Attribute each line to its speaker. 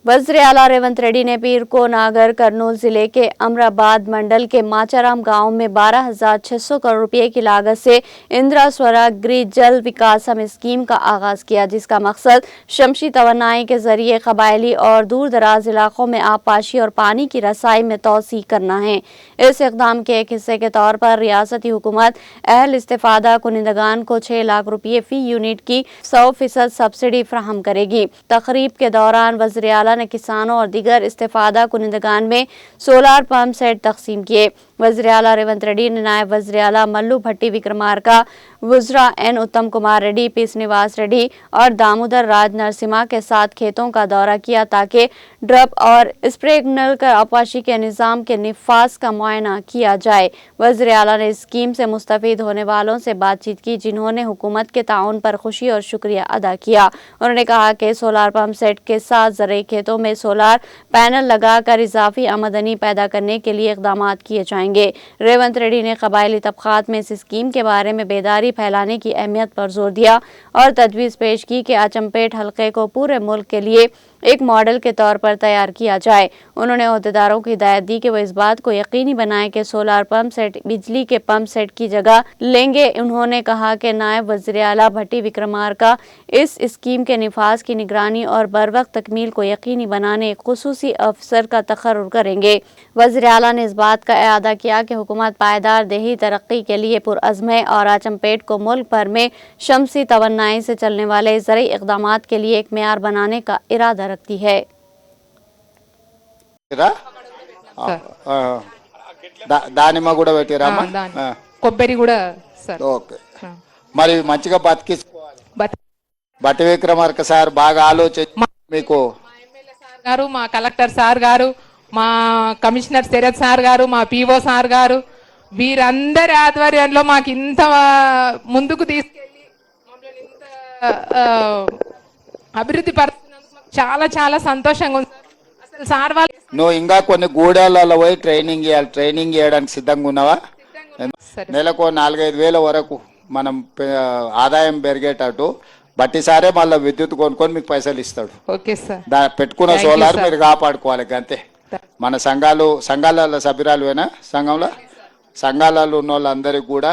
Speaker 1: वज़ीर आला रेवंत रेड्डी ने पीर को नागर कर्नूल जिले के अमराबाद मंडल के माचाराम गांव में 12,600 करोड़ रुपए की लागत से इंदिरा स्वरागृह जल विकासम स्कीम का आगाज किया, जिसका मकसद शमसी तवानाई के जरिए कबायली और दूर दराज इलाकों में आबपाशी और पानी की रसाई में तोसी करना है। इस इक़दाम के एक हिस्से के तौर पर रियासती हुकूमत अहल इस्तेफादा कुनिंदगान को 6 लाख रुपये फी यूनिट की 100% सब्सिडी फराहम करेगी। तकरीब के दौरान वज़ीर आला ने किसानों और दीगर इस्तेफादा कुनिंदगान में सोलार पंप सेट तकसीम किए। वज़ीर आला रेवंत रेड्डी ने नायब वज़ीर आला मल्लू भट्टी विक्रमार्का, वुज़रा एन उत्तम कुमार रेड्डी, पी श्रीनिवास रेड्डी और दामोदर राज नरसिम्हा के साथ खेतों का दौरा किया ताकि ड्रप और स्प्रिंकलर कर आबपाशी के निज़ाम के निफाज का मुआयना किया जाए। वज़ीर आला ने स्कीम से मुस्तफ़ीद होने वालों से बातचीत की, जिन्होंने हुकूमत के ताउन पर खुशी और शुक्रिया अदा किया। उन्होंने कहा कि सोलार पंप सेट के साथ ज़रई खेतों में सोलार पैनल लगाकर इजाफी आमदनी पैदा करने के लिए इक़दाम किए जाएंगे। रेवंत रेड्डी ने कबायली तबक़ात में इस स्कीम के बारे में बेदारी फैलाने की अहमियत पर जोर दिया और तजवीज़ पेश की कि आचमपेट हल्के को पूरे मुल्क के लिए एक मॉडल के तौर पर तैयार किया जाए। उन्होंने अहदेदारों को हिदायत दी कि वो इस बात को यकीनी बनाएं कि सोलार पंप सेट बिजली के पंप सेट की जगह लेंगे। उन्होंने कहा कि नायब वज़ीर आला भट्टी विक्रमार्का इस स्कीम के निफाज की निगरानी और बरवक्त तकमील को यकीनी बनाने खुसूसी अफसर का तकर्रुर करेंगे। वज़ीर आला ने इस बात का इआदा किया कि हुकूमत पायदार देही तरक्की के लिए पुरअज़्म है और आचमपेट को मुल्क भर में शमसी तवन्नाई से चलने वाले ज़रई इक़दामात के लिए एक मेयार बनाने का इरादा रखती है।
Speaker 2: దానిమ్మ కూడా పెట్టిరామా?
Speaker 3: కొబ్బరి కూడా సార్.
Speaker 2: ఓకే. మరి మంచిగా బట్టి విక్రమార్క సార్ బాగా ఆలోచించి మీకు
Speaker 3: గారు, మా కలెక్టర్ సార్ గారు, మా కమిషనర్ శరత్ సార్ గారు, మా పీఓ సార్ గారు, వీరందరి ఆధ్వర్యంలో మాకు ఇంత ముందుకు తీసుకెళ్ళి మమ్మల్ని ఇంత అభివృద్ధి పరుస్తున్నందుకు చాలా చాలా సంతోషంగా ఉంది. అసలు సార్ వాళ్ళు
Speaker 2: నువ్వు ఇంకా కొన్ని గూడాలలో పోయి ట్రైనింగ్ చేయడానికి సిద్ధంగా ఉన్నావా? నెలకు 4-5 వేల వరకు మనం ఆదాయం పెరిగేటట్టు బట్టి సారే మళ్ళీ విద్యుత్ కొనుక్కొని మీకు పైసలు ఇస్తాడు.
Speaker 3: Okay sir.
Speaker 2: పెట్టుకున్న సోలార్ మీరు కాపాడుకోవాలి అంతే. మన సంఘాలలో సభ్యురాలువేనా? సంఘంలో ఉన్న వాళ్ళందరికీ కూడా